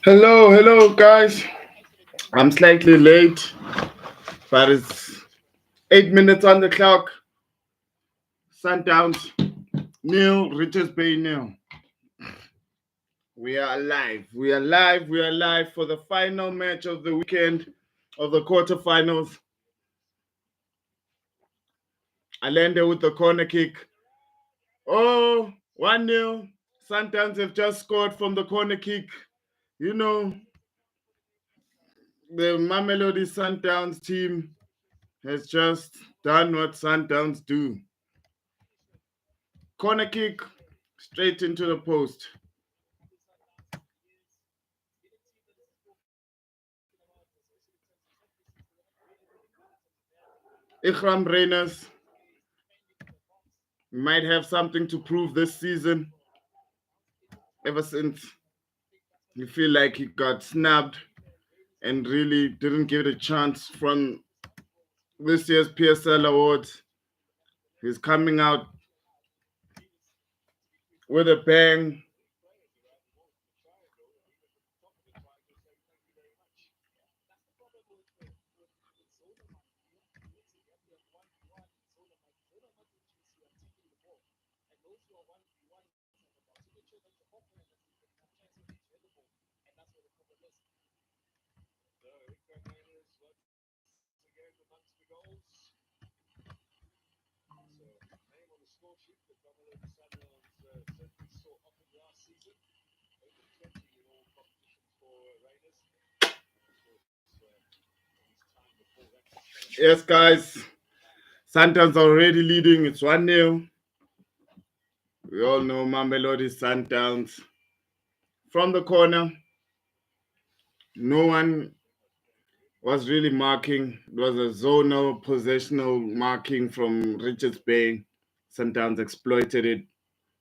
Hello, guys. I'm slightly late, but it's 8 minutes on the clock. Sundowns nil, Richards Bay nil. We are alive. We are live. We are live for the final match of the weekend of the quarterfinals. Allende with the corner kick. Oh, 1-0. Sundowns have just scored from the corner kick. You know, the Mamelodi Sundowns team has just done what Sundowns do. Corner kick straight into the post. Ikram Reyners might have something to prove this season. Ever since you feel like he got snubbed and really didn't give it a chance from this year's PSL Awards, he's coming out with a bang. Yes, guys, Sundowns already leading. It's 1-0. We all know Mamelodi Sundowns. From the corner, no one was really marking. It was a zonal, possessional marking from Richards Bay. Sundowns exploited it,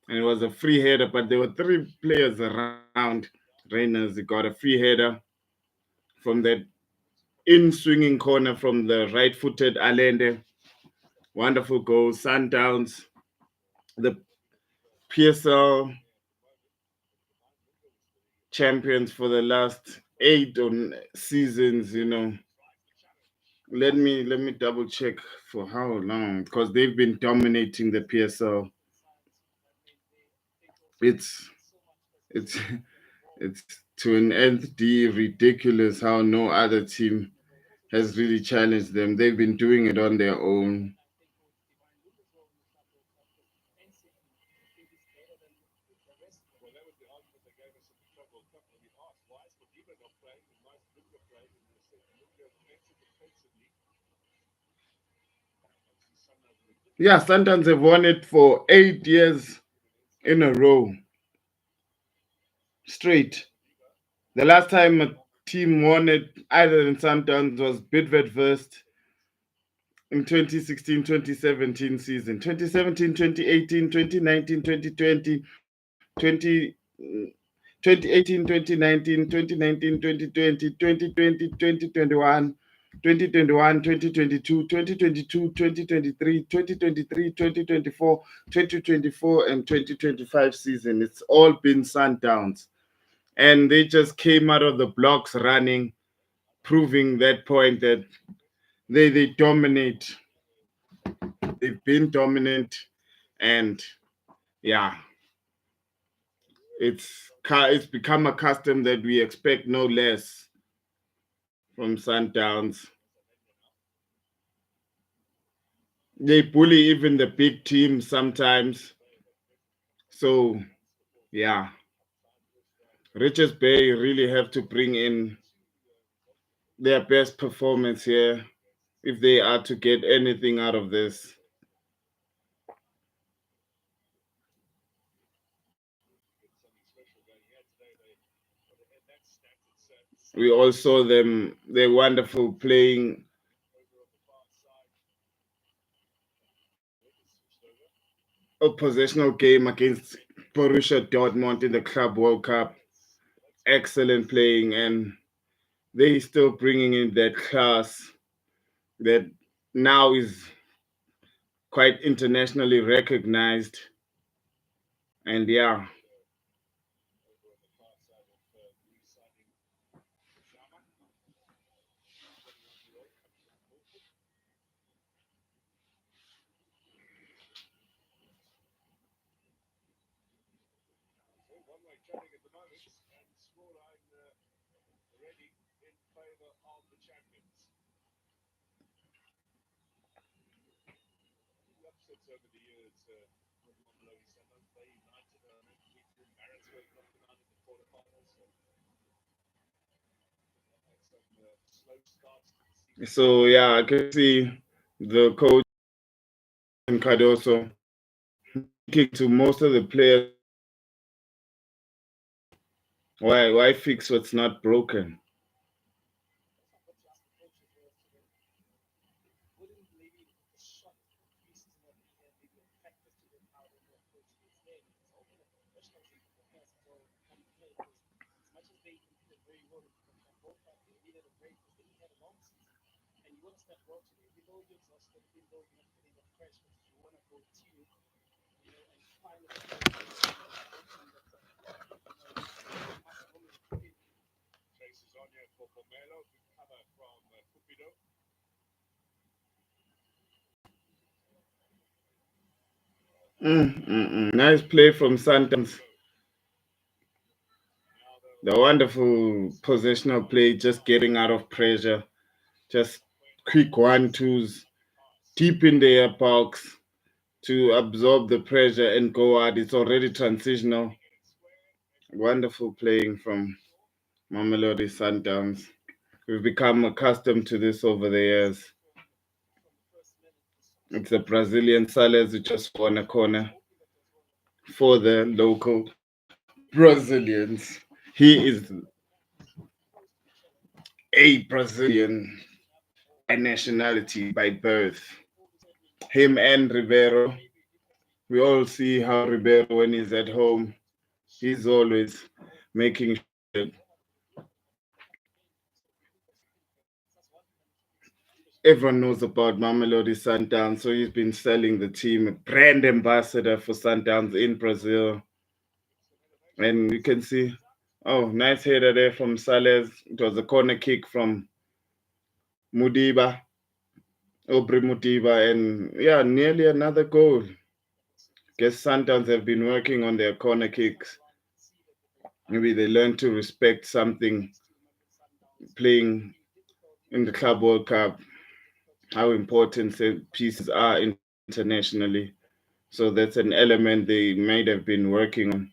and it was a free header, but there were three players around Reyners. He got a free header from that in swinging corner from the right-footed Allende. Wonderful goal. Sundowns, the PSL champions for the last 8 seasons. Let me double check for how long, because they've been dominating the PSL. It's it's it's to an nth d ridiculous how no other team has really challenged them. They've been doing it on their own. Yeah, Sundowns have won it for 8 years in a row straight. The last time a team won it, either than Sundowns, was Bidvest First in 2016-2017 season. 2017, 2018, 2019, 2020, 2018, 2019, 2019, 2020, 2020, 2021, 2021, 2022, 2022, 2023, 2023, 2024, 2024, and 2025 season. It's all been Sundowns. And they just came out of the blocks running, proving that point that they dominate. They've been dominant, and yeah, it's become a custom that we expect no less from Sundowns. They bully even the big teams sometimes. So yeah, Richards Bay really have to bring in their best performance here if they are to get anything out of this. We all saw them, they're wonderful playing a possessional game against Borussia Dortmund in the Club World Cup. Excellent playing, and they still bringing in that class that now is quite internationally recognized. And yeah, So yeah, I can see the coach and Cardoso speaking to most of the players. Why fix what's not broken? Nice play from Sundowns. The wonderful positional play, just getting out of pressure, just quick one twos deep in their box to absorb the pressure and go out. It's already transitional. Wonderful playing from Mamelodi Sundowns. We've become accustomed to this over the years. It's a Brazilian Salles who just won a corner for the local Brazilians. He is a Brazilian by nationality, by birth. Him and Ribeiro, we all see how Ribeiro, when he's at home, he's always making sure that everyone knows about Mamelodi Sundowns. So he's been selling the team, a brand ambassador for Sundowns in Brazil. And you can see, oh, nice header there from Sales. It was a corner kick from Mudiba, Obri Mudiba, and yeah, nearly another goal. Guess Sundowns have been working on their corner kicks. Maybe they learned to respect something playing in the Club World Cup, how important pieces are internationally. So that's an element they might have been working on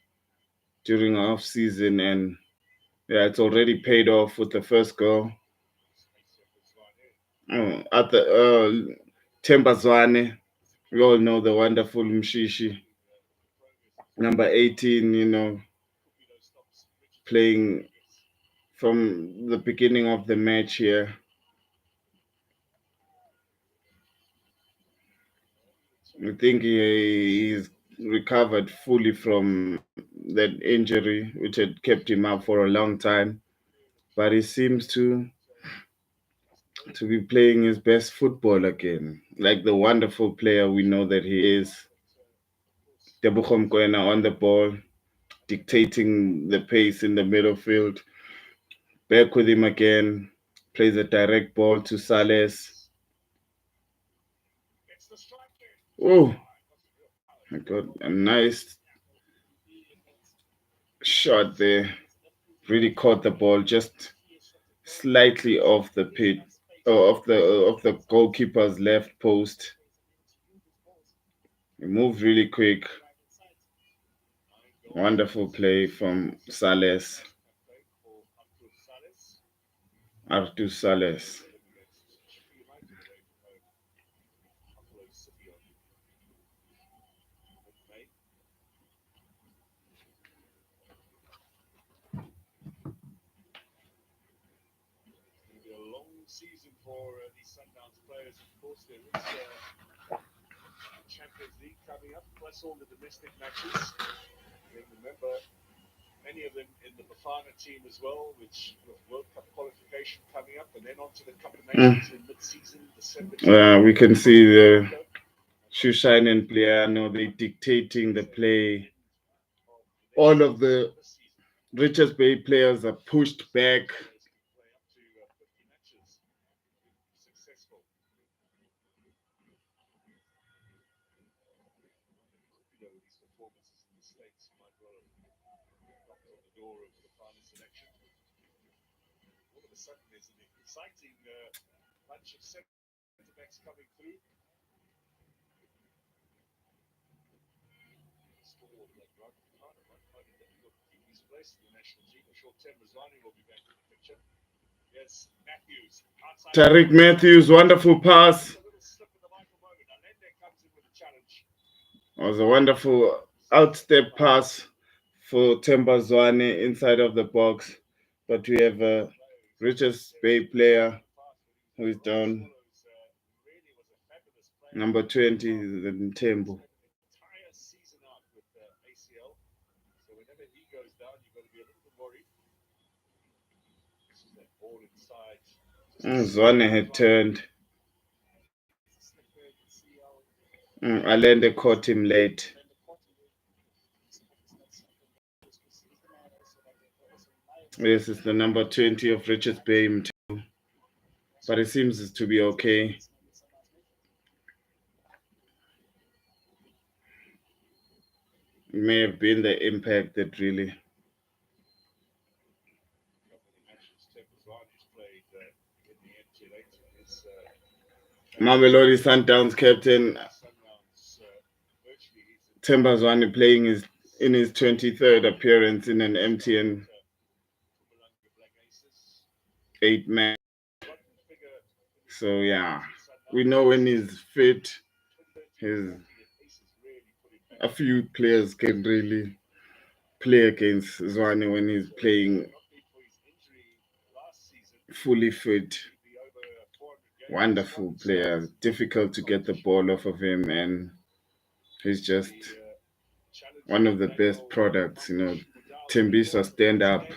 during off season, and yeah, it's already paid off with the first goal. At the Tembazwane, we all know the wonderful Mshishi, number 18. Playing from the beginning of the match here. I think he's recovered fully from that injury, which had kept him out for a long time. But he seems to be playing his best football again, like the wonderful player we know that he is. Tebogo Mokoena on the ball, dictating the pace in the middle field. Back with him again, plays a direct ball to Sales. Oh, I got a nice shot there. Really caught the ball just slightly off the pit, or of the goalkeeper's left post. He moved really quick. Wonderful play from Sales, Artur Sales. We can see the Shushan and Pliano, they dictating the play. All of the Richards Bay players are pushed back. Tariq Matthews, wonderful pass. It was a wonderful outstep pass for Themba Zwane inside of the box. But we have a Richards Bay player who is down. Number 20 is Ntembu. Zwane had turned. Allende caught him late. Yes, it's the number 20 of Richards Bay, but it seems to be okay. It may have been the impact that really. Mamelodi Sundowns captain Themba Zwane playing in his 23rd appearance in an MTN 8-man. So yeah, we know when he's fit, a few players can really play against Zwane when he's playing fully fit. Wonderful player, difficult to get the ball off of him, and he's just one of the best products. Tembisa stand up.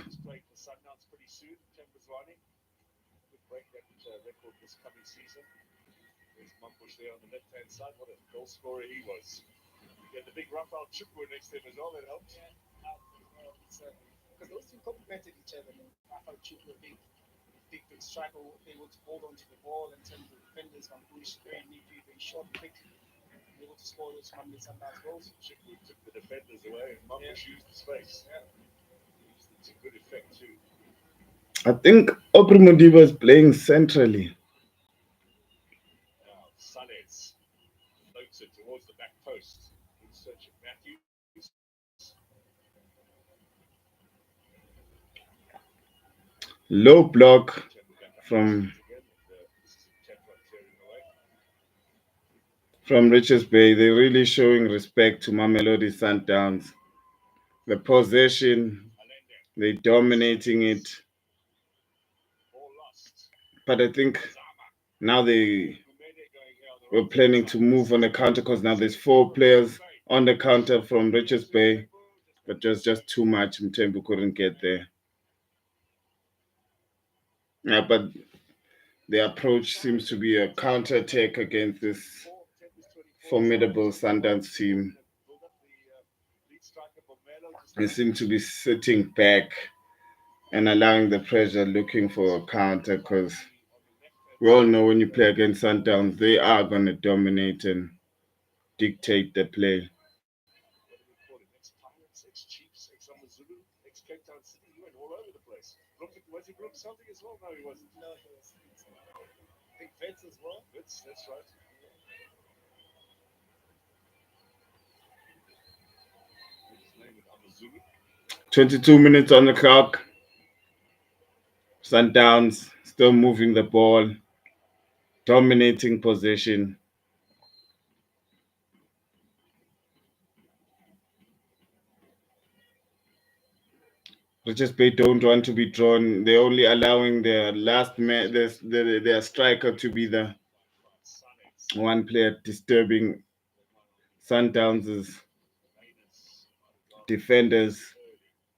Because those two complemented each other. Rafael Chuku, a big striker, able to hold on to the ball in terms of defenders. Van Bush, very neatly, very short, quick, able to score those Mamelodi Sundowns goals. Chuku took the defenders away, and Bush used the space. Yeah. It's a good effect too. I think Oprumudiba is playing centrally. Now, Sanes floats it towards the back post in search of Matthews. Low block from Richards Bay. They're really showing respect to Mamelodi Sundowns. The possession, they're dominating it. But I think now they were planning to move on the counter because now there's 4 players on the counter from Richards Bay. But just too much. Mtembu couldn't get there. Yeah, but the approach seems to be a counter-attack against this formidable Sundowns team. They seem to be sitting back and allowing the pressure, looking for a counter, because we all know when you play against Sundowns, they are going to dominate and dictate the play. Was he something as well? No, he wasn't. No, he wasn't. I think Vince as well. Vince, that's right. 22 minutes on the clock. Sundowns still moving the ball, dominating possession. Richards Bay don't want to be drawn. They're only allowing their last man, their striker, to be the one player disturbing Sundowns' defenders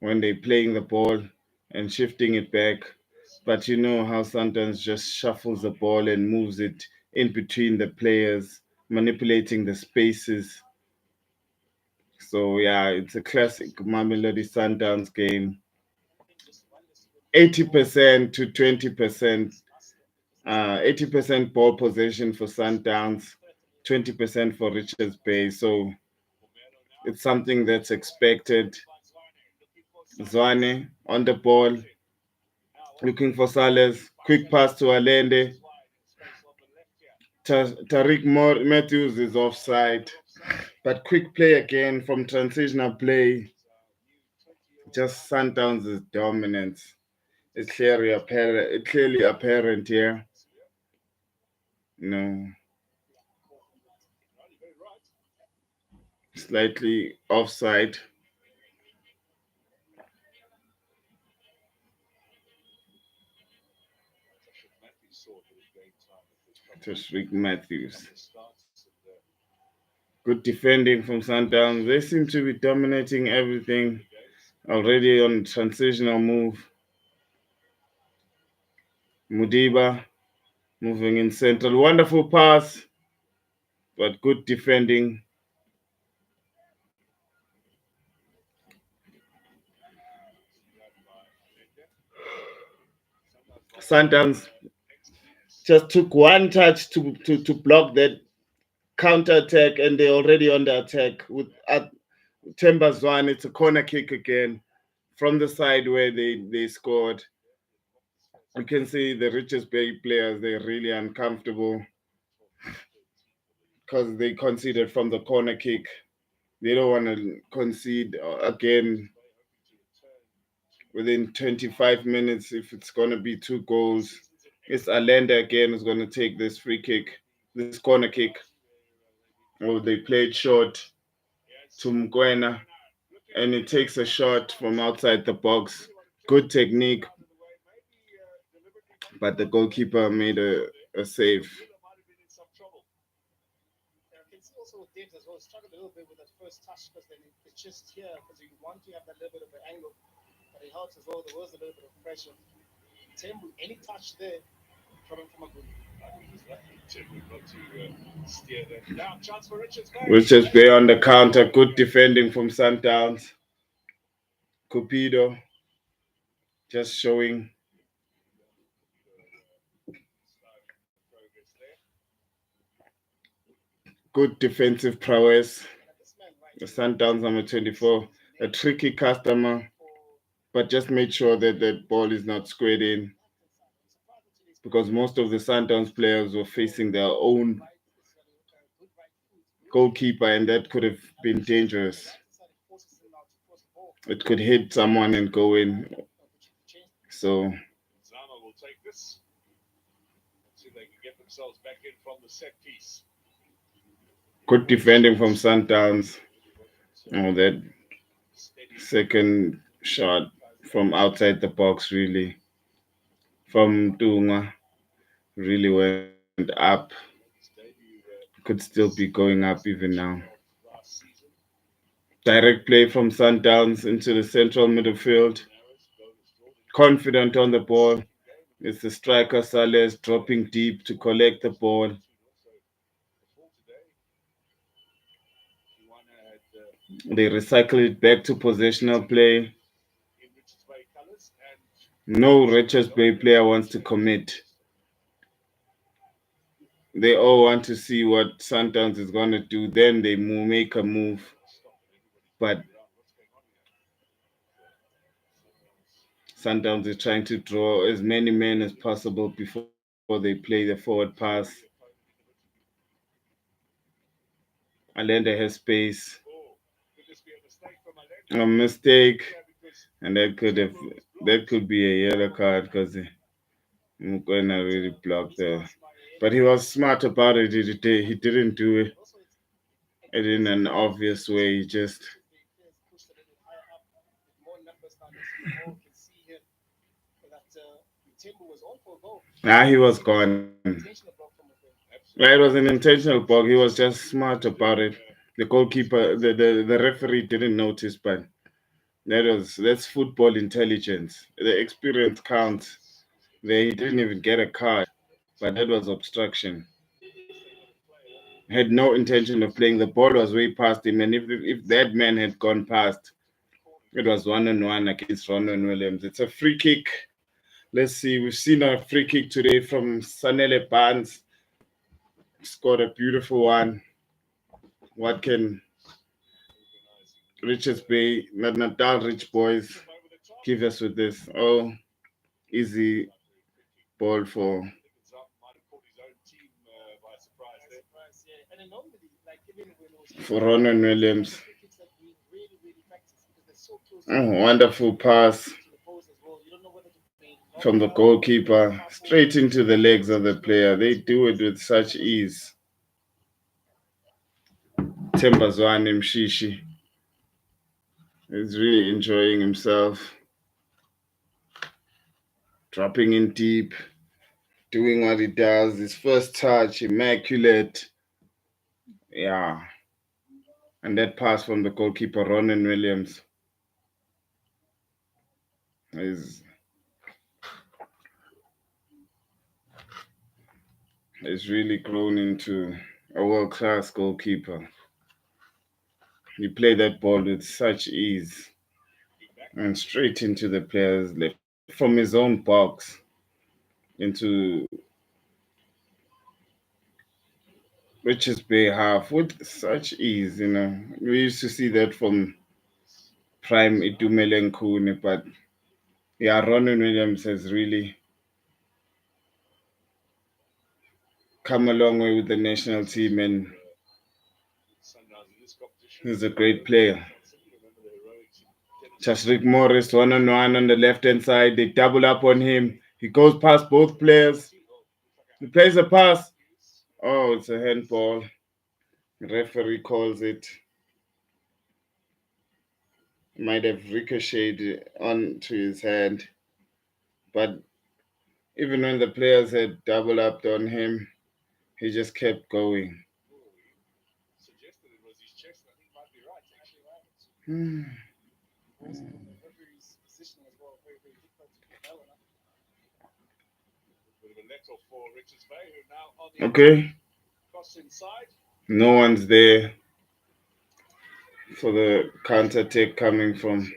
when they're playing the ball and shifting it back. But you know how Sundowns just shuffles the ball and moves it in between the players, manipulating the spaces. So yeah, it's a classic Mamelodi Sundowns game. 80% to 20%. 80% ball possession for Sundowns, 20% for Richards Bay. So It's something that's expected. Zwane on the ball, looking for Sales. Quick pass to Allende. Tariq Matthews is offside. But quick play again from transitional play. Just Sundowns' dominance. It's clearly apparent here. No, slightly offside. Just Rick Matthews. Good defending from Sundowns. They seem to be dominating everything already on transitional move. Mudiba moving in central. Wonderful pass, but good defending. Sundowns just took one touch to block that counter attack, and they're already on the attack with Tembazwan. It's a corner kick again from the side where they scored. You can see the Richards Bay players, they're really uncomfortable because they conceded from the corner kick. They don't want to concede again within 25 minutes if it's going to be 2 goals. It's Alenda again who's going to take this free kick, this corner kick. Oh, they played short to Mkwena, and it takes a shot from outside the box. Good technique, but the goalkeeper made a save. I can see also with Debs as well, struggled a little bit with that first touch because then it's just here because you want to have that little bit of an angle, but it helps as well. There was a little bit of pressure. Tembu, any touch there from a good. Richards Bay on the counter. Good defending from Sundowns. Cupido just showing good defensive prowess. The Sundowns number 24. A tricky customer, but just made sure that that ball is not squared in because most of the Sundowns players were facing their own goalkeeper, and that could have been dangerous. It could hit someone and go in. So good defending from Sundowns. Oh, that second shot from outside the box really from Dunga really went up. Could still be going up even now. Direct play from Sundowns into the central midfield. Confident on the ball. It's the striker Sales dropping deep to collect the ball. They recycle it back to positional play. No Richards Bay player wants to commit. They all want to see what Sundowns is going to do. Then they make a move. But Sundowns is trying to draw as many men as possible before they play the forward pass. Allende has space. A mistake, and that could be a yellow card because Mukwena really blocked there. But he was smart about it. He didn't do it in an obvious way. He just Pushed a little higher up with more numbers now next to the ball. You can see here that Tembu was on for a goal. he was gone. Intentional block from within. Yeah, it was an intentional block. He was just smart about it. The goalkeeper, the referee didn't notice, but that's football intelligence. The experience counts. He didn't even get a card, but that was obstruction. Had no intention of playing. The ball was way past him, and if that man had gone past, it was 1-on-1 against Ronwen Williams. It's a free kick. Let's see. We've seen a free kick today from Sanele Barnes. Scored a beautiful one. What can Richards Bay, Natal Rich Boys, give us with this. Oh, easy ball By surprise, yeah. And then normally, like even when it was for kicking out, Ronan these are Williams. free kicks that we really, really practice because they're so close to Oh, the wonderful pass to the post as well. You don't know whether to play long from the pass or short goalkeeper pass straight forward. into the legs of the Especially when player. playing They small do it with passes. such ease. Tembazwane Mshishi is really enjoying himself, dropping in deep, doing what he does. His first touch, immaculate. Yeah. And that pass from the goalkeeper, Ronan Williams, is is really grown into a world class goalkeeper. He played that ball with such ease and straight into the player's left from his own box into Richards Bay half with such ease. We used to see that from prime Idumele Nkune, but yeah, Ronan Williams has really come a long way with the national team, and he's a great player. Chasrik Morris, one on the left hand side. They double up on him. He goes past both players. He plays a pass. Oh, it's a handball. Referee calls it. Might have ricocheted onto his hand. But even when the players had double up on him, he just kept going. Actually, right. Hmm. Also, the referee's positioning as well, very, very difficult to get that one up. Okay, no one's there for the counter attack coming from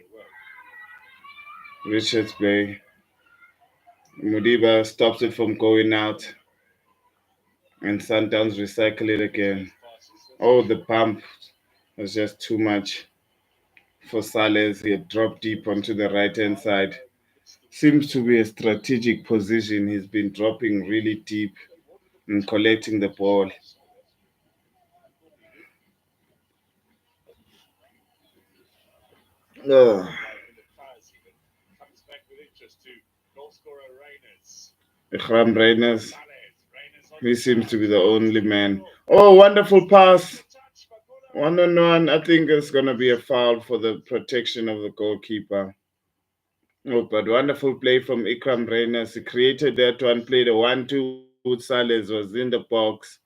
Richards Bay. Mudiba stops it from going out, and Sundowns recycle it again. Oh, the pump was just too much for Sales. He had dropped deep onto the right hand side. Seems to be a strategic position. He's been dropping really deep and collecting the ball. Oh, Ikram Reyners. He seems to be the only man. Oh, wonderful pass. 1-on-1. I think it's going to be a foul for the protection of the goalkeeper. Oh, but wonderful play from Ikram Reyners. He created that one, played a 1-2 with Sales, was in the box,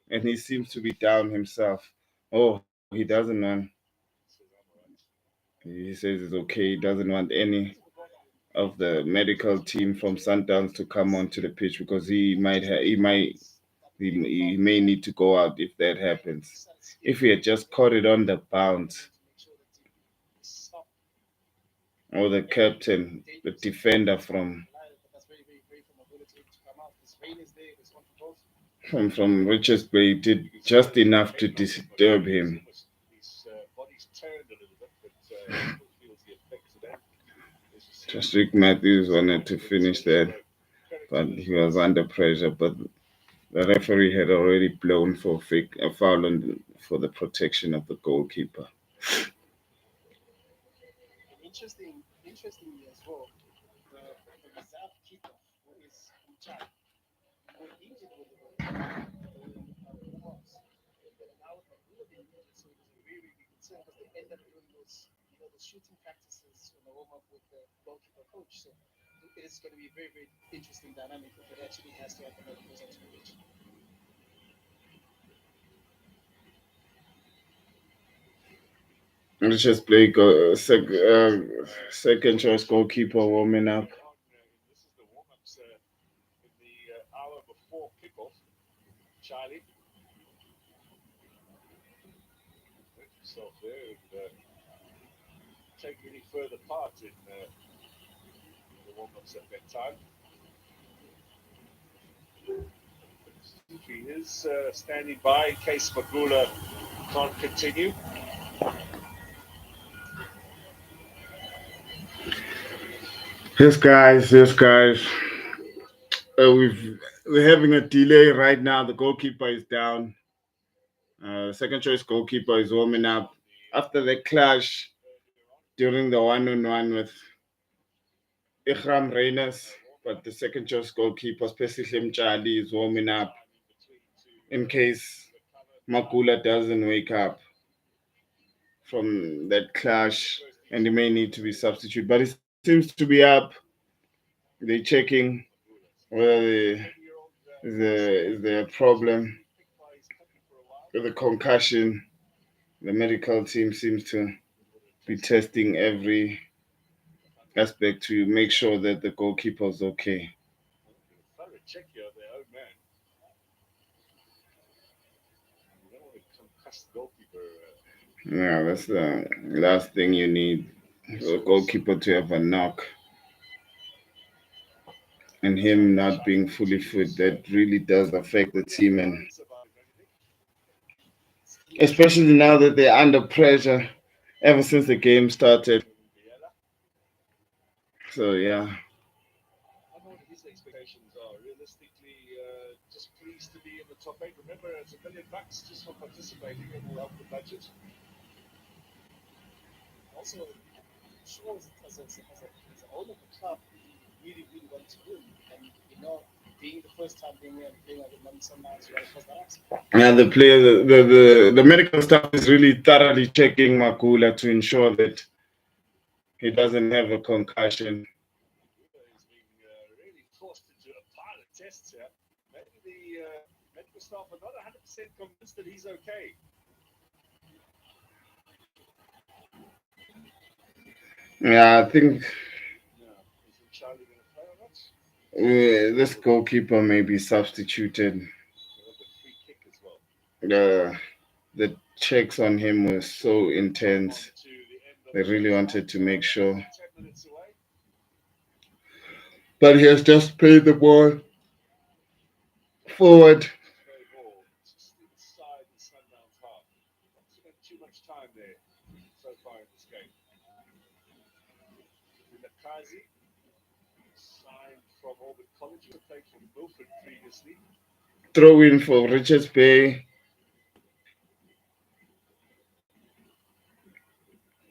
and he seems to be down himself. Oh, he doesn't want. He says it's okay. He doesn't want any of the medical team from Sundowns to come onto the pitch because he may need to go out if that happens. If he had just caught it on the bounce, or the captain, the defender But that's very, very brave from Magula to able to come out. This rain is there, there's one for both. from Richards Bay did just enough to disturb him. Just Rick Matthews wanted to finish that, but he was under pressure. But the referee had already blown for a foul for the protection of the goalkeeper. And interestingly as well, the reserve keeper who is Mchai, he got injured with the warm-ups. And now with Magula being injured, so it was a very, very big concern because they end up doing those, the shooting practices on the warm-up with the goalkeeper coach. So it is going to be a very, very interesting dynamic if it actually has to happen when it goes onto the pitch. Richards Bay, second choice goalkeeper warming up. He is standing by in case Magula can't continue. Yes, guys. Yes, guys. We're having a delay right now. The goalkeeper is down. Second choice goalkeeper is warming up after the clash during the one-on-one with Ikram Reyners. But the second choice goalkeeper, especially Mchali, is warming up in case Makula doesn't wake up from that clash and he may need to be substituted. But he seems to be up. They're checking whether is there a problem with the concussion. The medical team seems to be testing every aspect to make sure that the goalkeeper's okay. Yeah, that's the last thing you need. The goalkeeper to have a knock and him not being fully fit. That really does affect the team, and especially now that they're under pressure ever since the game started. So yeah. Also, sure, as an owner of the club, you really want to win. And, being the first time being here and playing at the Mamelodi Sundowns, you got to cross that aspect. And the player, the medical staff is really thoroughly checking Makula to ensure that he doesn't have a concussion. Yeah, I think this goalkeeper may be substituted. The the checks on him were so intense. They really wanted to make sure, but he has just played the ball forward. Throw in for Richards Bay.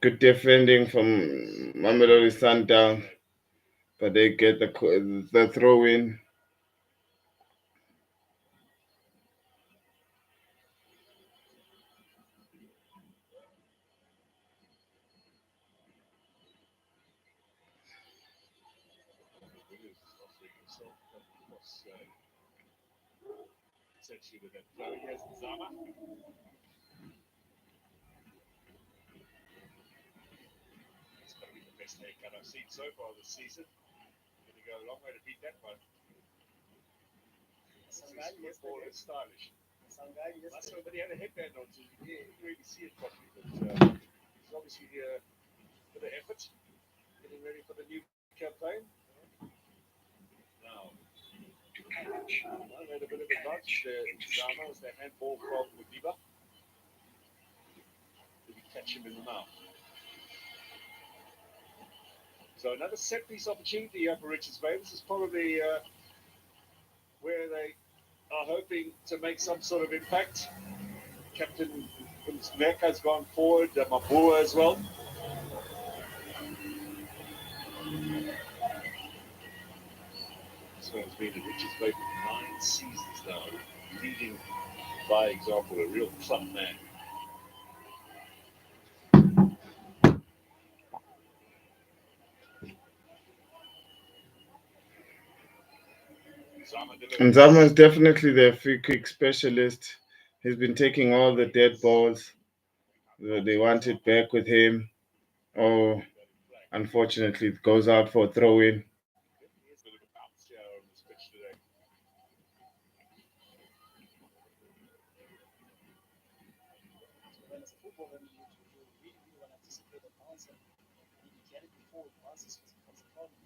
Good defending from Mamelodi Sundowns, but they get the throw in. Sangai yesterday. Sangai yesterday. And Zama is definitely their free kick specialist. He's been taking all the dead balls. They want it back with him. Oh, unfortunately, it goes out for a throw in. So then, as a footballer, you really want to anticipate the bounce and maybe get it before it bounces because it becomes a problem.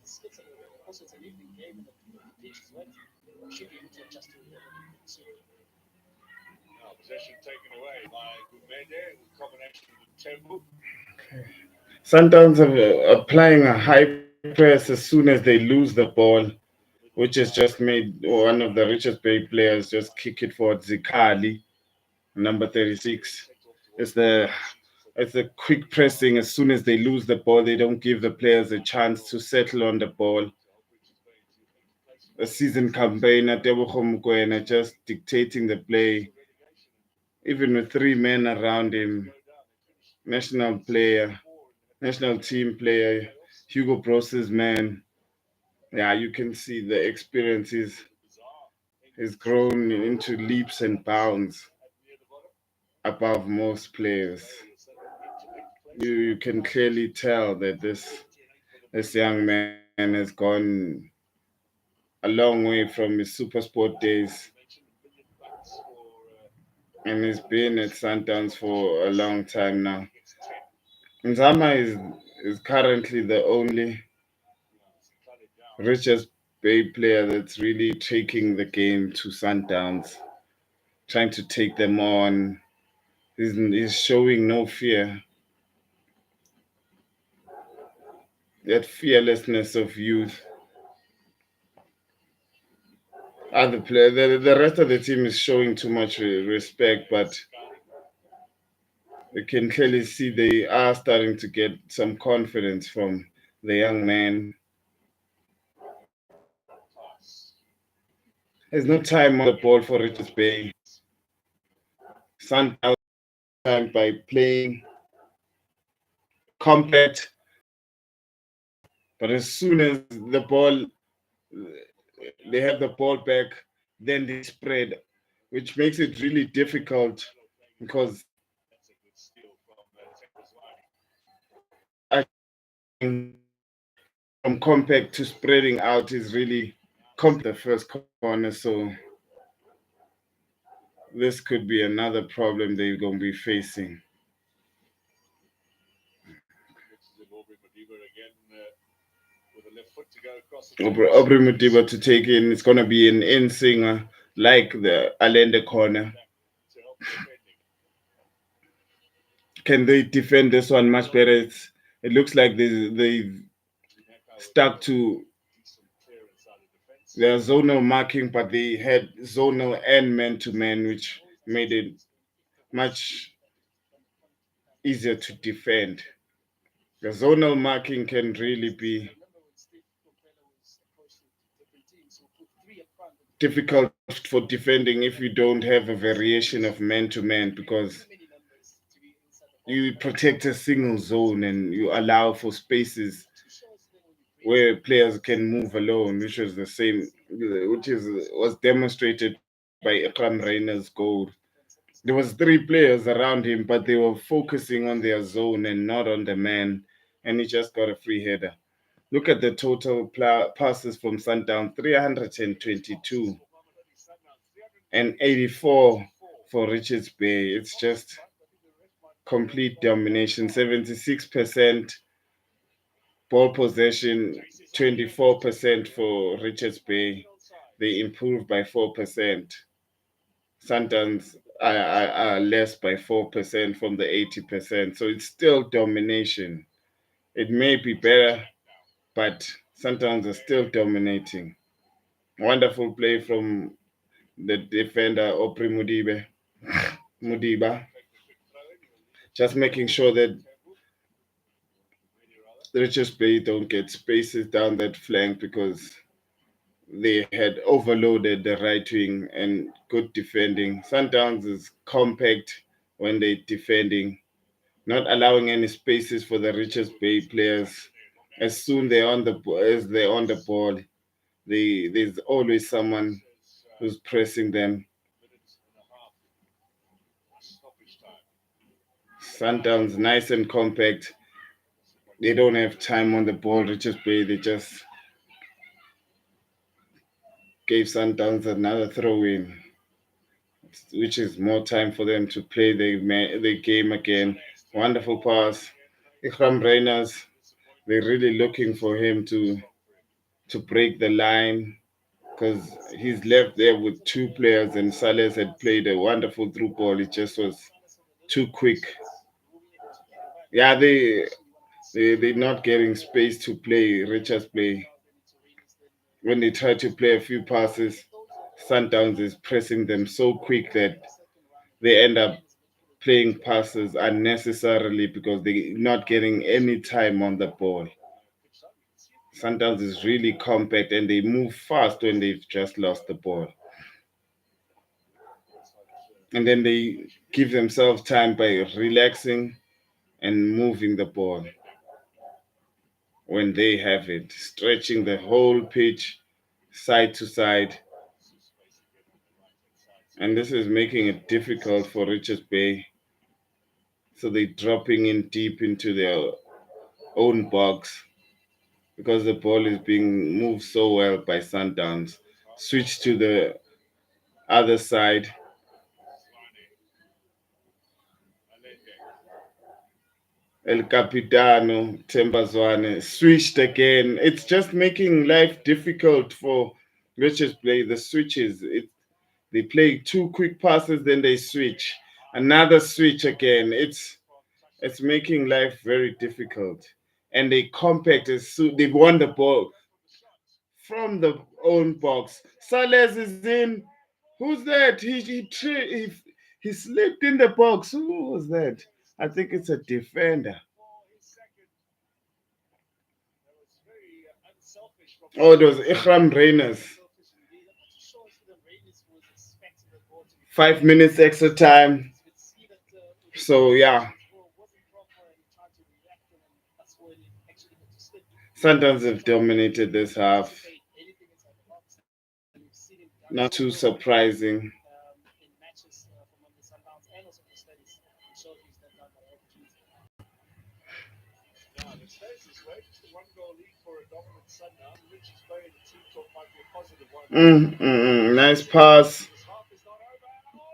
Also, it's an evening game and the pitch is wet. You should be able to adjust to it soon. Sundowns are applying a high press press as soon as they lose the ball, which has just made one of the richest paid players just kick it for Zikali, number 36. It's the it's the quick pressing as soon as they lose the ball. They don't give the players a chance to settle on the ball. A season campaigner, Tebogo Mokoena, just dictating the play, even with three men around him. National player, national team player, Hugo Bross's man. Yeah, you can see the experiences has grown into leaps and bounds above most players. You can clearly tell that this young man has gone a long way from his super sport days and he's been at Sundowns for a long time now. Nzama is currently the only richest Bay player that's really taking the game to Sundowns, trying to take them on. He's showing no fear. That fearlessness of youth. Other player, the rest of the team is showing too much respect, but you can clearly see they are starting to get some confidence from the young man. There's no time on the ball for Richards Bay. Sundown time by playing compact, but as soon as the ball they have the ball back, then they spread, which makes it really difficult because from compact to spreading out is really compact the first corner. So this could be another problem they're going to be facing. Aubrey Modiba to take in. It's going to be an in singer like the Allende corner. Can they defend this one much better? It looks like they stuck to their zonal marking, but they had zonal and man to man, which made it much easier to defend. The zonal marking can really be difficult for defending if you don't have a variation of man to man because you protect a single zone and you allow for spaces where players can move alone, which was the same, which is was demonstrated by Ekram Reiner's goal. There was three players around him, but they were focusing on their zone and not on the man, and he just got a free header. Look at the total passes from Sundown: 322 and 84 for Richards Bay. It's just complete domination. 76% ball possession, 24% for Richards Bay. They improved by 4%. Sundowns are less by 4% from the 80%. So it's still domination. It may be better, but Sundowns are still dominating. Wonderful play from the defender Opri Mudiba, just making sure that Richards Bay don't get spaces down that flank because they had overloaded the right wing and good defending. Sundowns is compact when they're defending, not allowing any spaces for the Richards Bay players. As soon as they're on the ball, there's always someone who's pressing them. Sundowns nice and compact. They don't have time on the ball. Richards Bay, they just gave Sundowns another throw in, which is more time for them to play the game again. Wonderful pass. Ikram Reyners, they're really looking for him to break the line because he's left there with two players and Sales had played a wonderful through ball. It just was too quick. Yeah, They're not getting space to play Richards play. When they try to play a few passes, Sundowns is pressing them so quick that they end up playing passes unnecessarily because they're not getting any time on the ball. Sundowns is really compact and they move fast when they've just lost the ball. And then they give themselves time by relaxing and moving the ball when they have it, stretching the whole pitch side to side. And this is making it difficult for Richards Bay. So they're dropping in deep into their own box because the ball is being moved so well by Sundowns. Switch to the other side. El Capitano Tembazwane switched again. It's just making life difficult for Richards play. The switches, they play two quick passes, then they switch. Another switch again. It's making life very difficult. And they compact they won the ball from the own box. Sales is in. Who's that? He slipped in the box. Who was that? I think it's a defender. Oh, it was Ikram Reyners. 5 minutes extra time. So yeah, Sundowns have dominated this half. Not too surprising. in matches for Mamelodi Sundowns and also for the studies. It shows you that done by opportunity. Nice pass.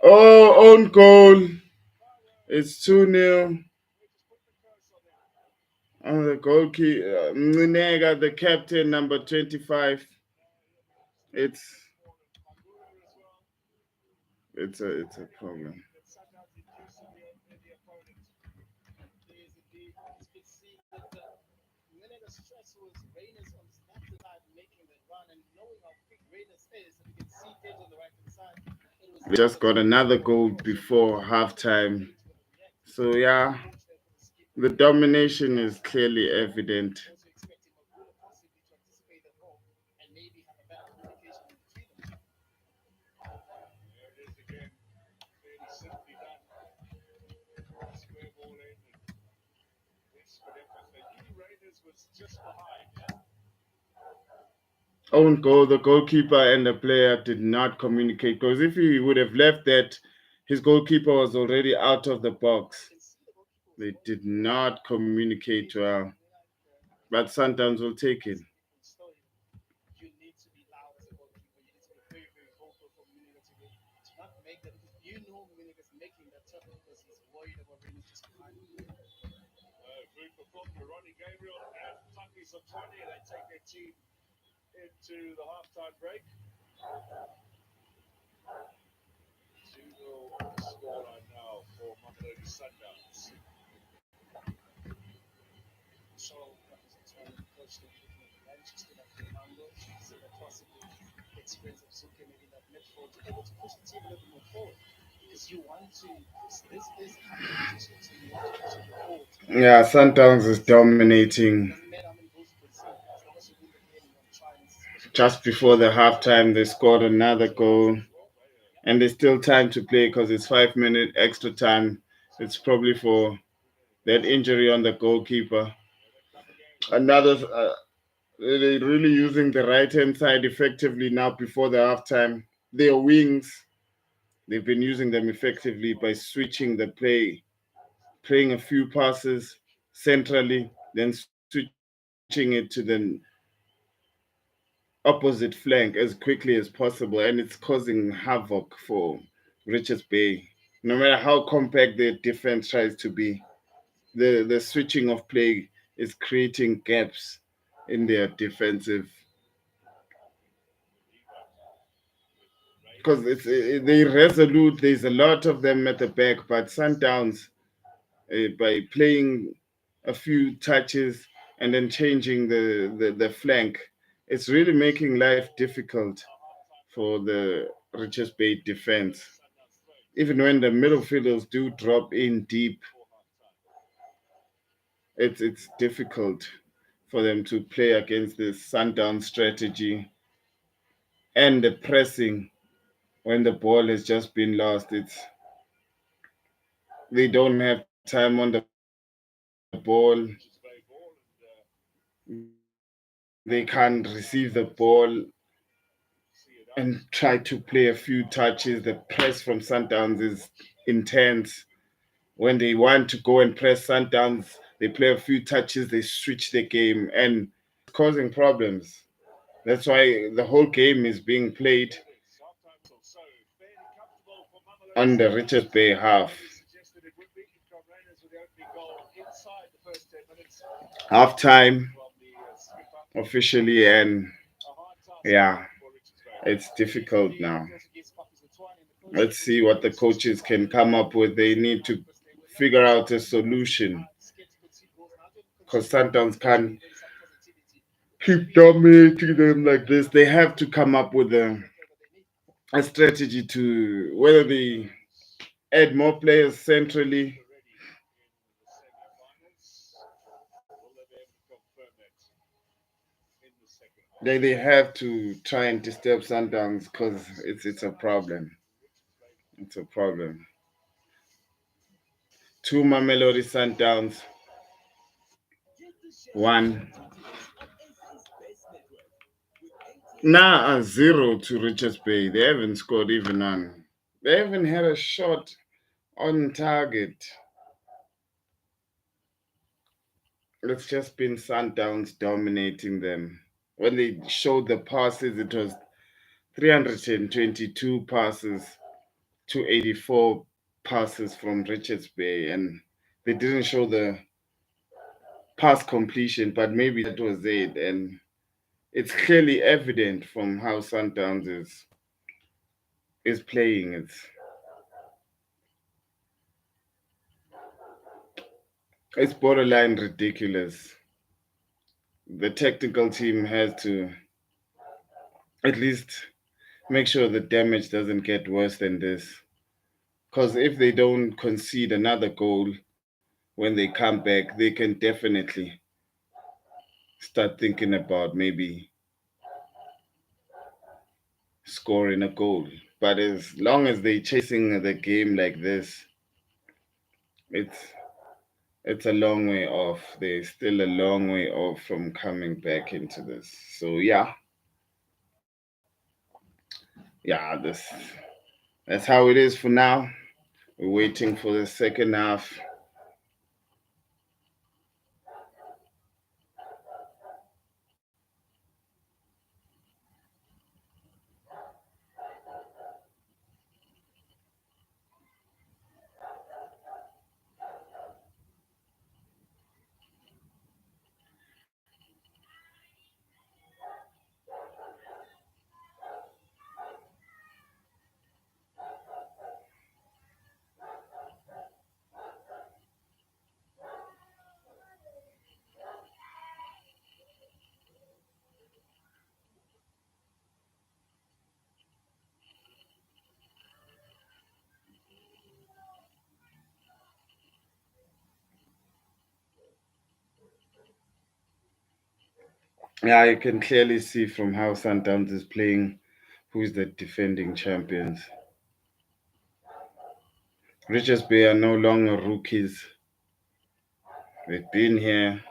Oh, own goal. It's 2-0. Oh, the goalkeeper, Munega, the captain, number 25. It's it's a problem. It's been seen that when the stress was Raiders on the left side making that run and knowing how quick Raiders is, and you can see Dibs on the right hand side. It was They just got absolutely another difficult goal for Sundowns before to know how halftime. Raiders were going to react. So And yeah, unfortunate for the skipper, the domination is clearly evident. also expecting Magula possibly to anticipate that role and maybe have a better communication in between them. Own goal, the goalkeeper and the player did not communicate because if he would have left that, his goalkeeper was already out of the You box. can see the goalkeeper was They worried did about that. not communicate well, but That's Sundowns will take it. a different story. You need to be loud as a goalkeeper. You need to be very, very vocal for Munich to not make that because you know Munich is making that tackle because he's worried about Rennes just behind him. So represents one of the coach looking at the bench, still have Fernando, still have possibly the experience of Zuke, maybe that midfield, to be able to push the team a little bit more forward. Because you want to, this is a competition, so you want to push it forward. Yeah, Sundowns is It dominating. doesn't matter how many goals you concede, as long as you win the game, you want to try and especially win Just this game. before the halftime, they scored another goal, and there's still time to play because it's 5 minute extra time. It's probably for that injury on the goalkeeper. Another, they're really using the right hand side effectively now before the halftime. Their wings, they've been using them effectively by switching the play, playing a few passes centrally, then switching it to the opposite flank as quickly as possible, and it's causing havoc for Richards Bay. No matter how compact their defense tries to be, the switching of play is creating gaps in their defensive because they resolute. There's a lot of them at the back, but Sundowns by playing. a few touches and then changing the flank. It's really making life difficult for the Richards Bay defense. Even when the middle fielders do drop in deep, it's difficult for them to play against this sundown strategy and the pressing when the ball has just been lost. They don't have time on the ball. They can't receive the ball and try to play a few touches. The press from Sundowns is intense. When they want to go and press Sundowns, they play a few touches, they switch the game, and it's causing problems. That's why the whole game is being played on the Richards Bay half. Half time officially, and yeah, it's difficult now. Let's see what the coaches can come up with. They need to figure out a solution because Sundowns can't keep dominating them like this. They have to come up with a strategy to whether they add more players centrally. They have to try and disturb Sundowns because it's a problem. It's a problem. Two Mamelodi Sundowns, one. Nah, a zero to Richards Bay. They haven't scored even one. They haven't had a shot on target. It's just been Sundowns dominating them. When they showed the passes, it was 322 passes to 84 passes from Richards Bay, and they didn't show the pass completion, but maybe that was it. And it's clearly evident from how Sundowns is playing. It's borderline ridiculous. The technical team has to at least make sure the damage doesn't get worse than this. Because if they don't concede another goal when they come back, they can definitely start thinking about maybe scoring a goal. But as long as they're chasing the game like this, it's it's a long way off. They're still a long way off from coming back into this. So yeah, that's how it is for now. We're waiting for the second half. Yeah, you can clearly see from how Sundowns is playing who's the defending champions. Richards Bay are no longer rookies. They've been here,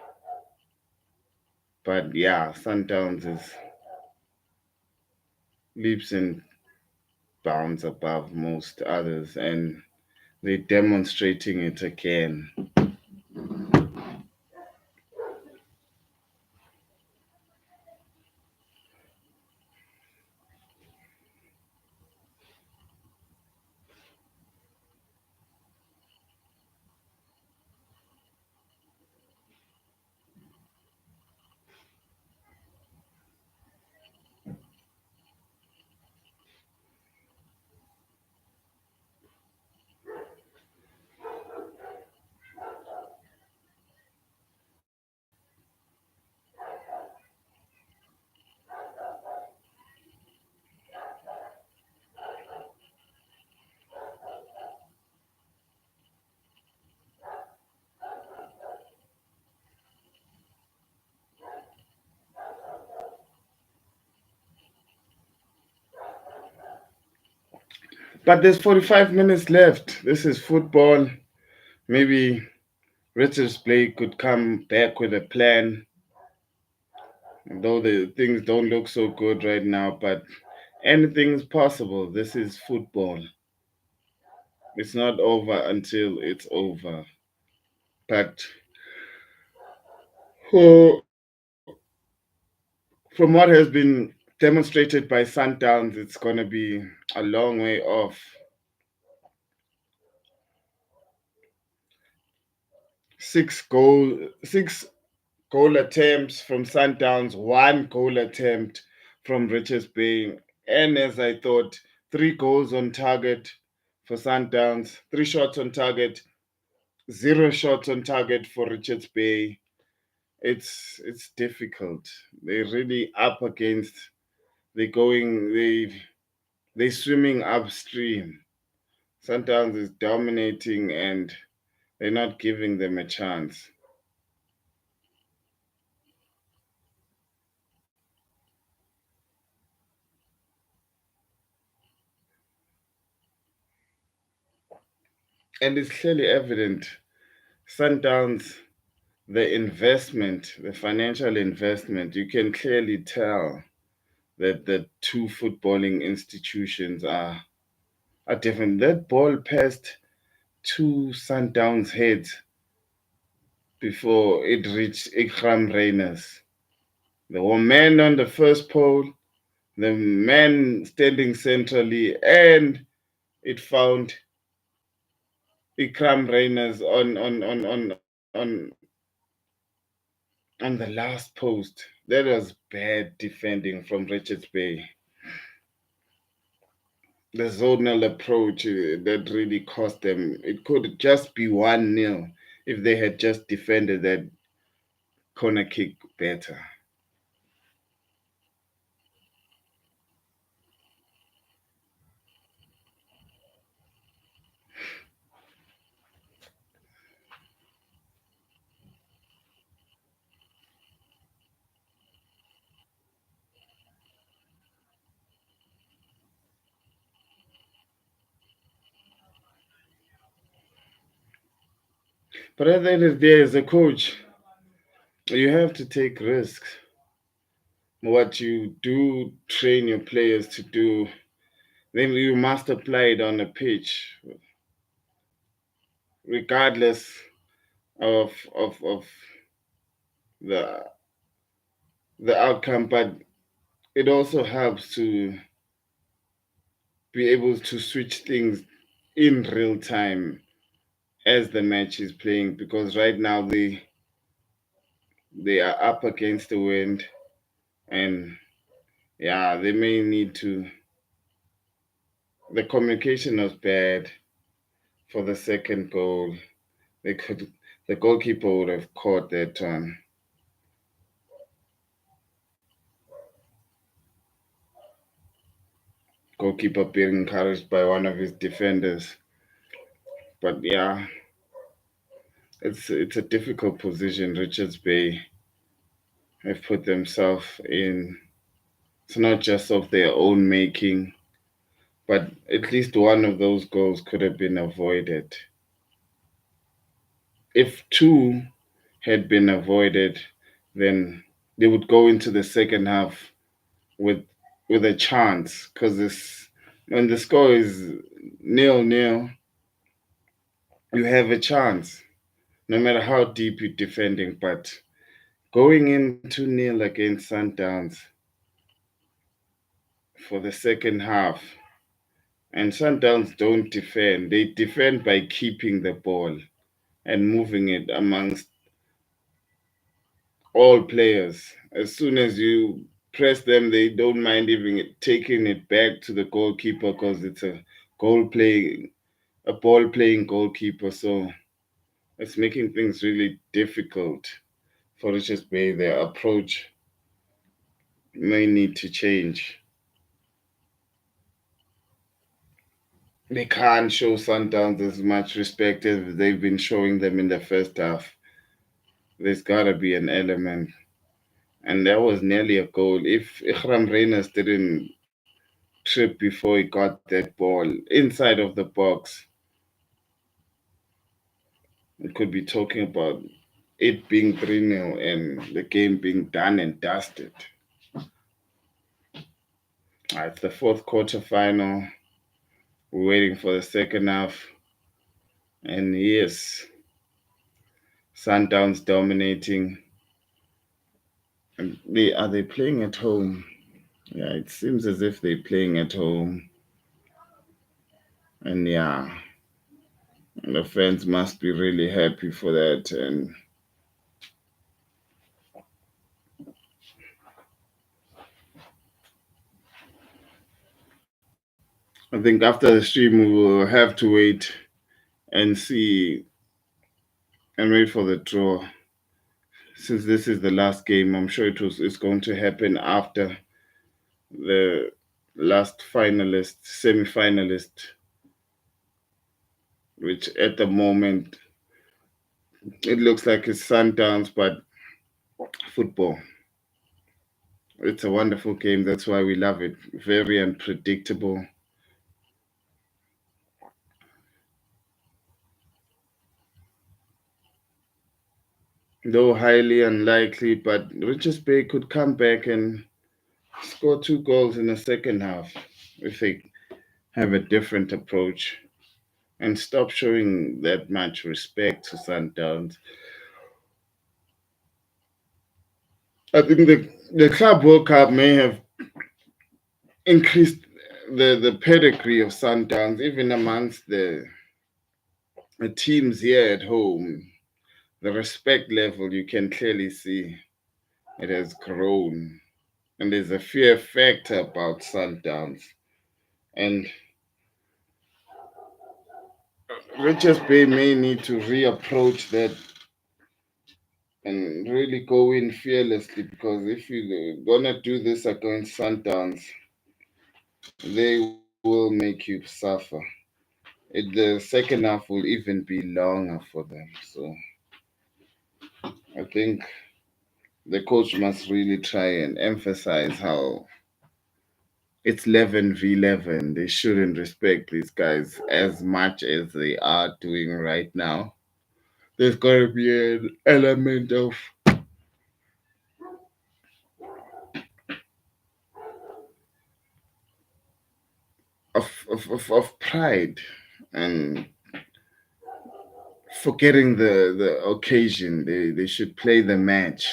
but yeah, Sundowns is leaps and bounds above most others, and they're demonstrating it again. But there's 45 minutes left. This is football. Maybe Richards Blake could come back with a plan, though the things don't look so good right now. But anything is possible. This is football. It's not over until it's over. But oh, from what has been demonstrated by Sundowns, it's going to be a long way off. Six goal attempts from Sundowns, one goal attempt from Richards Bay, and as I thought, 3 goals on target for Sundowns, 3 shots on target, 0 shots on target for Richards Bay. It's difficult. They're really up against. They're swimming upstream. Sundowns is dominating and they're not giving them a chance. And it's clearly evident. Sundowns, the financial investment, you can clearly tell that the two footballing institutions are different. That ball passed two Sundowns heads before it reached Ikram Reyners. There were men on the first pole, the man standing centrally, and it found Ikram Reyners on the last post. That was bad defending from Richards Bay. The zonal approach that really cost them. It could just be 1-0 if they had just defended that corner kick better. But at the end of the day, as a coach, you have to take risks. What you do train your players to do, then you must apply it on the pitch, regardless of the the outcome. But it also helps to be able to switch things in real time as the match is playing, because right now they are up against the wind, and yeah, they may need to. The communication was bad for the second goal. They could the goalkeeper would have caught that one. Goalkeeper being encouraged by one of his defenders. But yeah, it's a difficult position Richards Bay have put themselves in. It's not just of their own making, but at least one of those goals could have been avoided. If two had been avoided, then they would go into the second half with with a chance, because this when the score is 0-0, you have a chance no matter how deep you're defending. But going in 2-0 against Sundowns for the second half, and Sundowns don't defend. They defend by keeping the ball and moving it amongst all players. As soon as you press them, they don't mind even taking it back to the goalkeeper, because it's a ball playing goalkeeper. So it's making things really difficult for Richards Bay. Their approach may need to change. They can't show Sundowns as much respect as they've been showing them in the first half. There's got to be an element. And that was nearly a goal. If Ikram Reyners didn't trip before he got that ball inside of the box. We could be talking about it being 3-0 and the game being done and dusted. It's the fourth quarter final. We're waiting for the second half. And yes, Sundowns dominating. And are they playing at home? Yeah, it seems as if they're playing at home. And yeah, the fans must be really happy for that. And I think after the stream, we will have to wait and see and wait for the draw. Since this is the last game, I'm sure it's going to happen after the last finalist, semi-finalist, which at the moment it looks like it's Sundowns, but football. It's a wonderful game. That's why we love it. Very unpredictable. Though highly unlikely, but Richards Bay could come back and score 2 goals in the second half if they have a different approach and stop showing that much respect to Sundowns. I think the Club World Cup may have increased the pedigree of Sundowns, even amongst the teams here at home. The respect level, you can clearly see it has grown. And there's a fear factor about Sundowns. And Richards Bay may need to reapproach that and really go in fearlessly, because if you're gonna do this against Sundowns, they will make you suffer. The second half will even be longer for them. So I think the coach must really try and emphasize how it's 11v11. They shouldn't respect these guys as much as they are doing right now. There's got to be an element of pride and forgetting the occasion. They should play the match.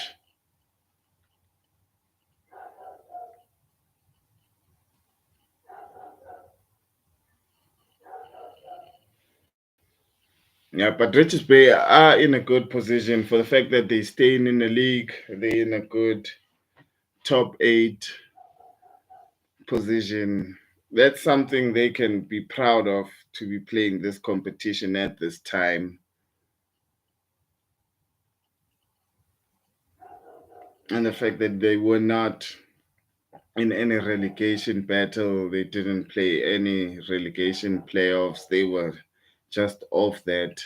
Yeah, but Richards Bay are in a good position for the fact that they're staying in the league. They're in a good top 8 position. That's something they can be proud of, to be playing this competition at this time. And the fact that they were not in any relegation battle, they didn't play any relegation playoffs, they were just off that,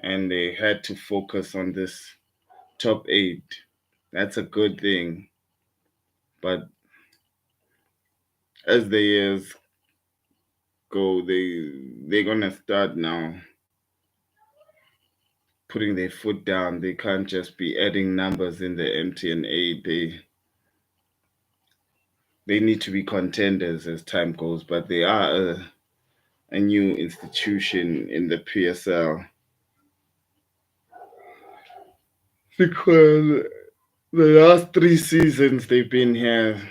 and they had to focus on this top 8. That's a good thing. But as the years go, they're gonna start now putting their foot down. They can't just be adding numbers in the MTN. They need to be contenders as time goes, but they are a new institution in the PSL, because the last 3 seasons they've been here,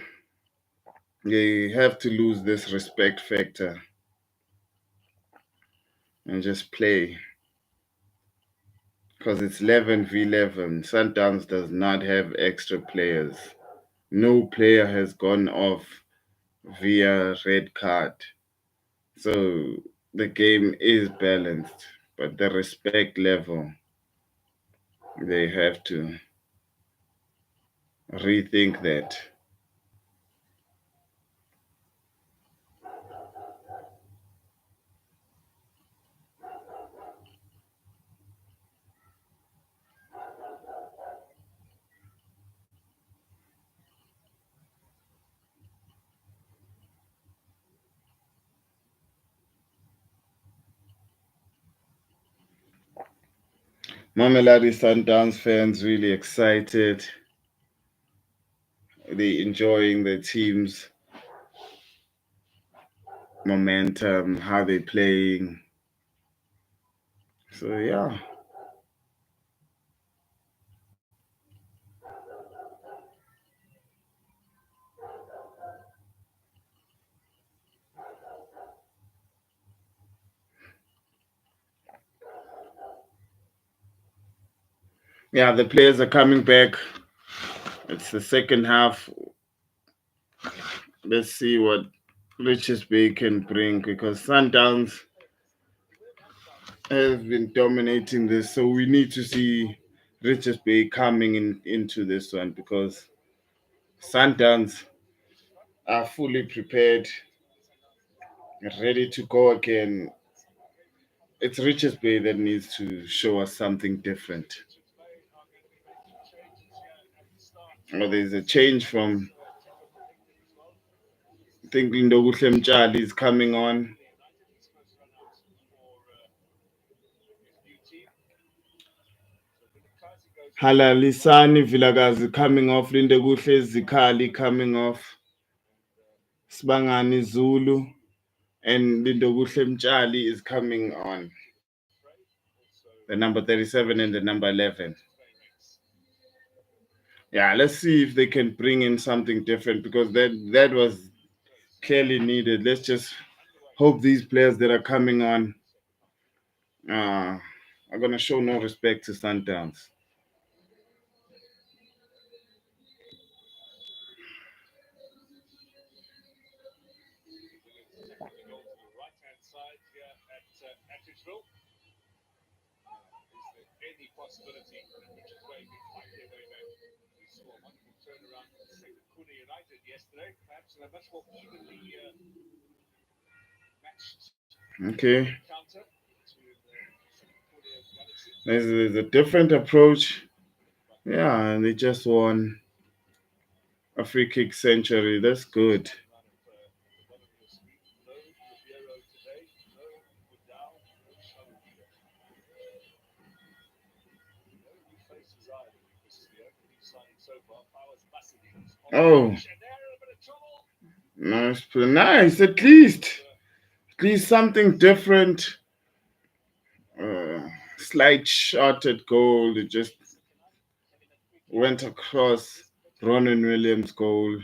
they have to lose this respect factor and just play, because it's 11v11. Sundowns does not have extra players. No player has gone off via red card. So the game is balanced, but the respect level, they have to rethink that. Mamelodi Sundowns fans really excited. They enjoying the team's momentum, how they playing. So yeah. Yeah, the players are coming back. It's the second half. Let's see what Richards Bay can bring because Sundowns has been dominating this. So we need to see Richards Bay coming into this one because Sundowns are fully prepared, ready to go again. It's Richards Bay that needs to show us something different. Or there's a change from thinking Ndoguhle Mtshali is coming on. Halalisani Vilagazi coming off, Lindeguhle Zikali coming off, Sbangani Zulu, and Lindeguhle Mtshali is coming on. The number 37 and the number 11. Yeah, let's see if they can bring in something different because that was clearly needed. Let's just hope these players that are coming on are going to show no respect to Sundowns. Okay. There's a different approach. Yeah, and they just won a free kick century. That's good. Oh, nice, nice. At least something different. Slight shot at goal. It just went across Ronan Williams' goal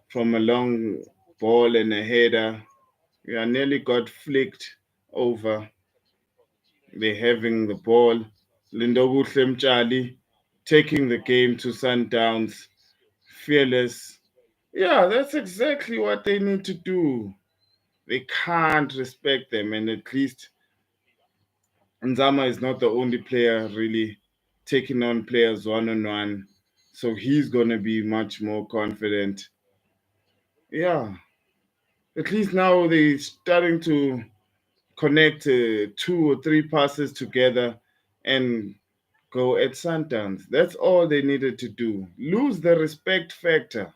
from a long ball and a header. Yeah, nearly got flicked over. They're having the ball. Lindoguhle Mtshali taking the game to Sundowns. Fearless. Yeah, that's exactly what they need to do. They can't respect them, and at least Nzama is not the only player really taking on players one on one. So he's gonna be much more confident. Yeah, at least now they're starting to connect two or three passes together and go at Sundowns. That's all they needed to do. Lose the respect factor.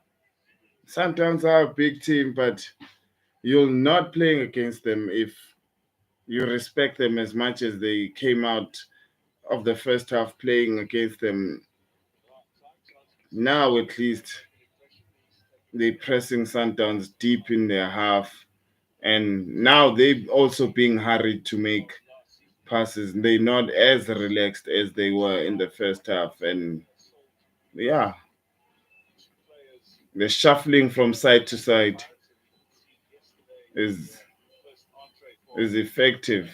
Sundowns are a big team, but you're not playing against them if you respect them as much as they came out of the first half playing against them. Now at least they're pressing Sundowns deep in their half, and now they're also being hurried to make passes. They're not as relaxed as they were in the first half, and yeah, the shuffling from side to side is is effective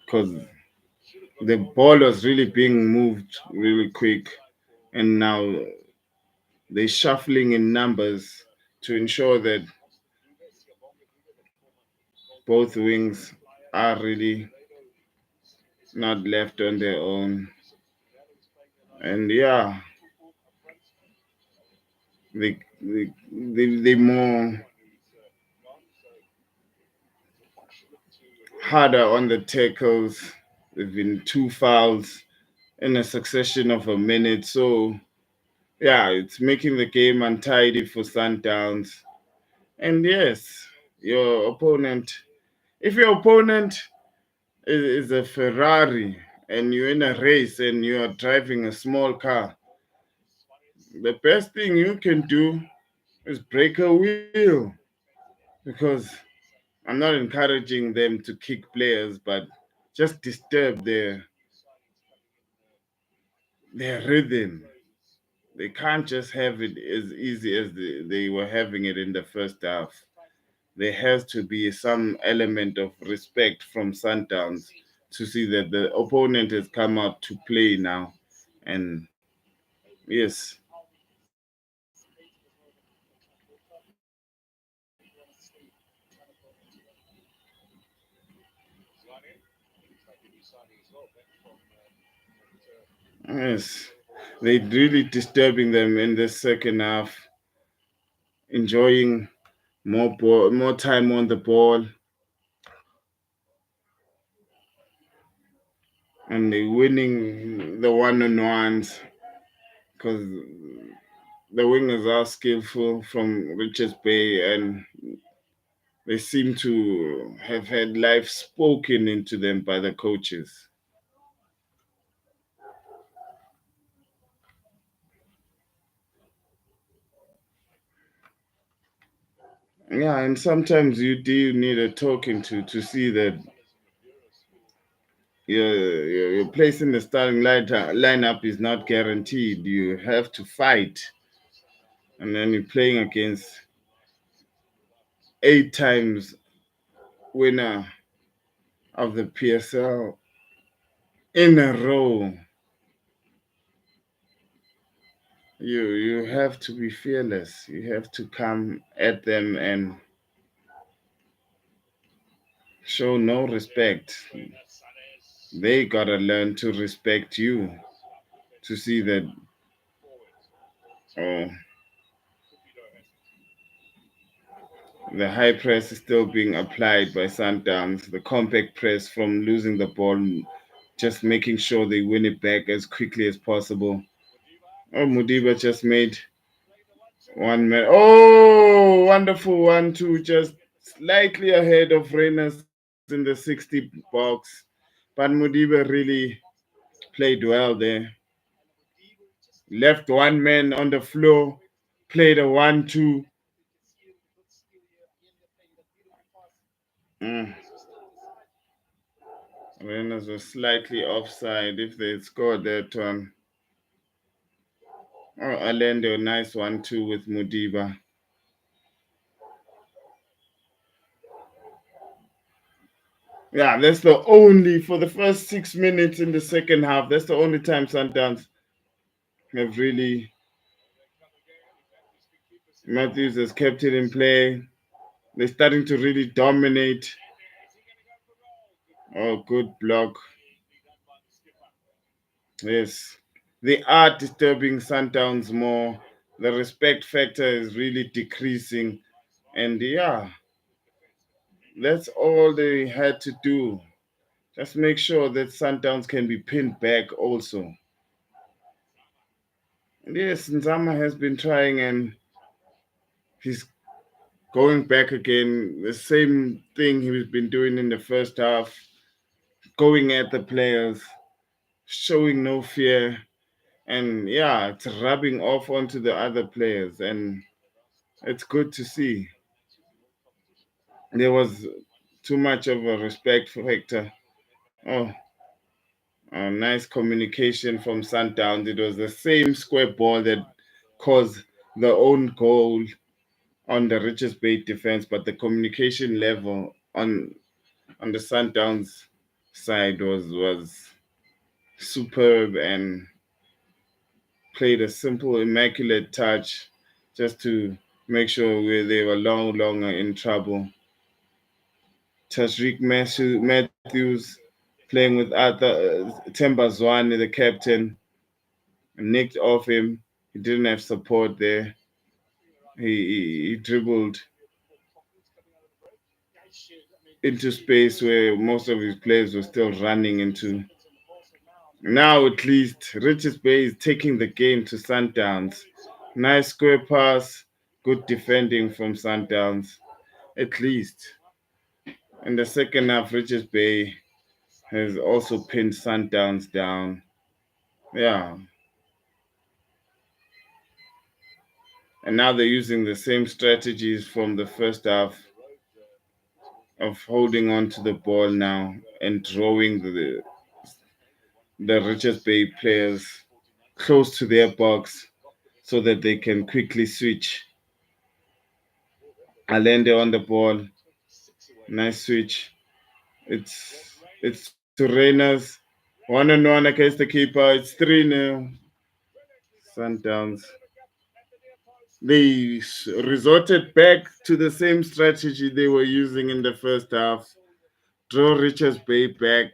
because the ball was really being moved really quick, and now they're shuffling in numbers to ensure that both wings are really not left on their own. And yeah, they more harder on the tackles. There've been two fouls in a succession of a minute. So yeah, it's making the game untidy for Sundowns. And yes, your opponent, if your opponent is a Ferrari, and you're in a race and you are driving a small car, the best thing you can do is break a wheel, because I'm not encouraging them to kick players, but just disturb their rhythm. They can't just have it as easy as they were having it in the first half. There has to be some element of respect from Sundowns to see that the opponent has come out to play now. And yes, yes, they really disturbing them in the second half, enjoying more time on the ball, and they winning the one-on-ones because the wingers are skillful from Richards Bay, and they seem to have had life spoken into them by the coaches. Yeah, and sometimes you do need a talking to see that your place in the starting lineup is not guaranteed. You have to fight, and then you're playing against 8 times winner of the PSL in a row. You have to be fearless. You have to come at them and show no respect. They gotta learn to respect you to see that, oh, the high press is still being applied by Sundowns. The compact press from losing the ball, just making sure they win it back as quickly as possible. Oh, Mudiba just made 1 minute. Oh, wonderful 1-2, just slightly ahead of Reyners in the 60 box. But Mudiba really played well there. Left one man on the floor, played a 1-2. Mm. Reyners was slightly offside. If they scored that one, oh, Orlando, nice 1-2 with Mudiba. Yeah, that's the only, for the first 6 minutes in the second half, that's the only time Sundowns have really, Matthews has kept it in play. They're starting to really dominate. Oh, good block. Yes. They are disturbing Sundowns more. The respect factor is really decreasing. And yeah, that's all they had to do. Just make sure that Sundowns can be pinned back also. And yes, Nzama has been trying, and he's going back again. The same thing he's been doing in the first half, going at the players, showing no fear. And yeah, it's rubbing off onto the other players. And it's good to see. There was too much of a respect factor. Oh, nice communication from Sundowns. It was the same square ball that caused the own goal on the Richards Bay defense, but the communication level on the Sundowns side was superb, and played a simple, immaculate touch just to make sure they were longer in trouble. Tashreeq Matthews playing with Arthur Tembazwane, the captain, nicked off him. He didn't have support there. He dribbled into space where most of his players were still running into. Now at least Richards Bay is taking the game to Sundowns. Nice square pass, good defending from Sundowns. At least in the second half, Richards Bay has also pinned Sundowns down. Yeah. And now they're using the same strategies from the first half of holding on to the ball now and drawing the Richards Bay players close to their box so that they can quickly switch. Allende on the ball. Nice switch. It's to Reyners. 1-1 against the keeper. It's 3-0. Sundowns. They resorted back to the same strategy they were using in the first half. Draw Richards Bay back.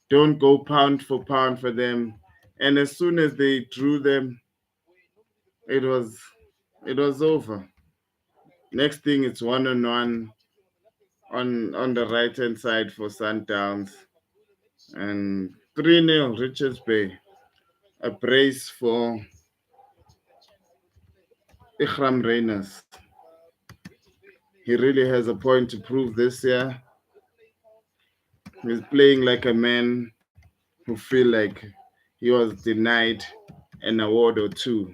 Don't go pound for pound for them. And as soon as they drew them, it was it was over. Next thing, it's 1-1 on the right hand side for Sundowns and 3-0 Richards Bay. A brace for Ikram Reyners. He really has a point to prove this year. He's playing like a man who feel like he was denied an award or two.